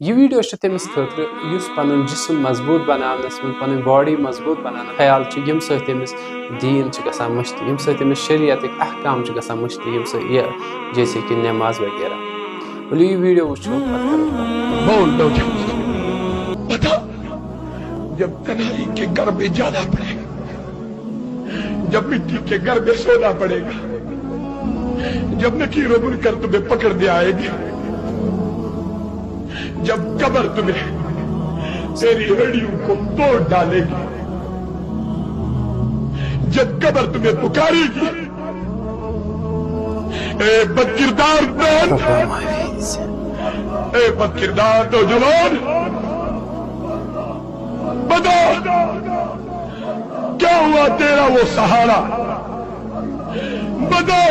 यह वीडियो तमिस खतर पन जिस्म मजबूत बनानस पन बॉडी मजबूत बनाना ख्याल यम समिस दीन गसान मश्ती यम समिस शरीयत अहकाम गसान मश्ती जैसे कि नमाज वगैरह। बोलो ये वीडियो वो पता जब तन्हाई के घर में जाना पड़ेगा, जब मिट्टी के घर में सोना पड़ेगा, जब नकीरों मुनकर तुम्हें पकड़ने आएगी, जब कब्र तुम्हें तेरी हड्डियों को तोड़ डालेगी, जब कब्र तुम्हें पुकारेगी, ए बदकिरदार बहन, ए बदकिरदार नौजवान, बता क्या हुआ तेरा वो सहारा, बता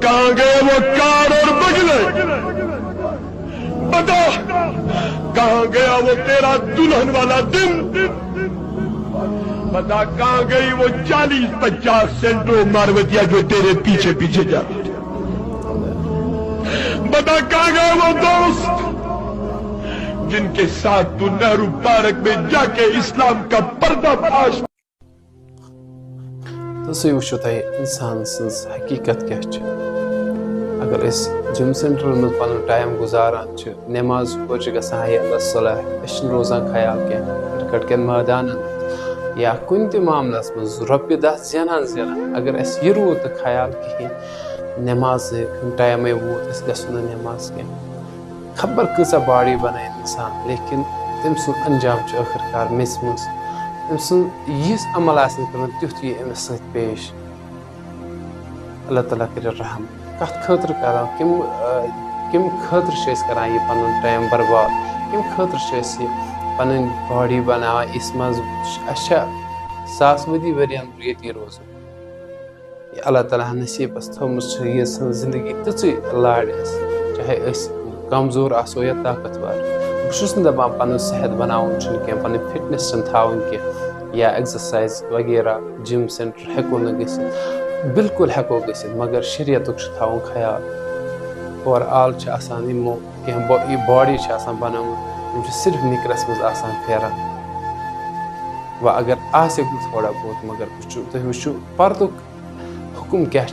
कहां गए वो कार और बगले, बता कहां गया वो तेरा दुल्हन वाला दिन, बता कहां गई वो 40-50 सेंट्रो मारवतिया जो तेरे पीछे पीछे जा रही थी, बता कहां गए वो दोस्त जिनके साथ तू नेहरू पार्क में जाके इस्लाम का पर्दाफाश। तो वो इंसान हकीकत क्या अगर जिम सेंटर में पन टाइम गुजारान नमाज पर गसान रोजान ख्याल क्रिकेट के मैदान या कुन मामलस मज रोपये 10 ज़ानान अगर यह रूद तो ख्याल कहें नमाज टाइम वोत गो नमाज कह खबर कसा बॉडी बन इंसान, लेकिन तम सुन अंजाम आखिरकार मेस मज तम सुन यिस अमल तुथ यह अमिस सत पेश। अल्लाह ताला कर रहम कत खतर कर कम खतर करान यह पन टाइम बर्बाद, कम खतर पन बॉडी बना इस मज सासवदी वरियन ये रोज अल्लाह ताला नसीबस थोमुस ये जिंदगी तिच लाड़ चाहे कमजोर आसो या ताकतवर बहुत दपान पन सेहत बनावन कह पन फिटनेस थावन कह या एक्सरसाइज वगैरह जिम सेंटर हेको न गसित बिल्कुल हेको गसित मगर शरीयत थावन ख्याल ओवरऑल यमो कह बॉडी बनमुत सिर्फ निकरस मज फेरन व अगर आसे थोड़ा बहुत मगर तुम वो पर्दुक हुकुम क्या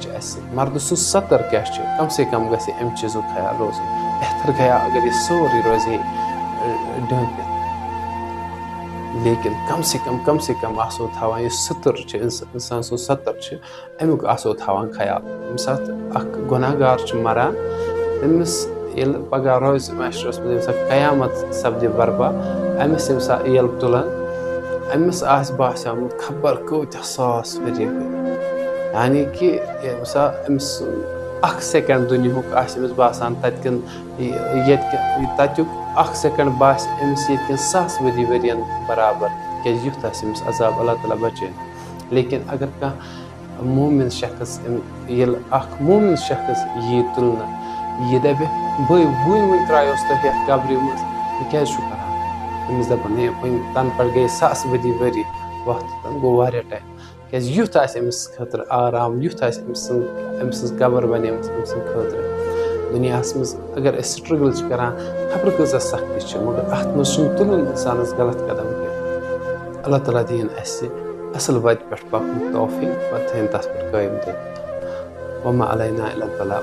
मर्द सु सतर क्या कम से कम गि अम चीज़ ख्याल रोज बेहतर गया अगर यह सोरी रोजे ढंग, लेकिन कम से कम आसो थावान यह सतर इंसान सो सतर अमुक आसो थावान ख्याल यम सात गुनाहगार मरान तमिस पगह रोज मैशरस मज कयामत सपदि बर्पा अमिस ये तुलान अमिस बास्यामुत खबर कत 100 वरी यानी कि अमिस 1 सेकंड दुनियुक अमिस बासान तत्कन तत्युक 1 सेकंड बास अमिस ये 100 वरी वरियन बराबर क्या युथ अमिस अजाब अल्लाह ताला बचे। लेकिन अगर कह मोमिन शख्स मोमिन शख्स यी तुलना यह दपे वन त्रायोस तो कब्र मज यह क्या करान अमिस दपान वन तन पे गए 100 वरी वक्त गो वारिया टाइम क्या युथ अमिस खतर आराम युथ अमिस कबर बने खतर दुनिया मज अगर स्ट्रगल करान खबर कजा सख्ती मगर अत मज तुलन इंसानस गलत कदम कह। अल्लाह ताला दीन असल वत पे पकन तौफीक पे तथ पे कायम दिन वमा अलैना इल्ला अल बलाग।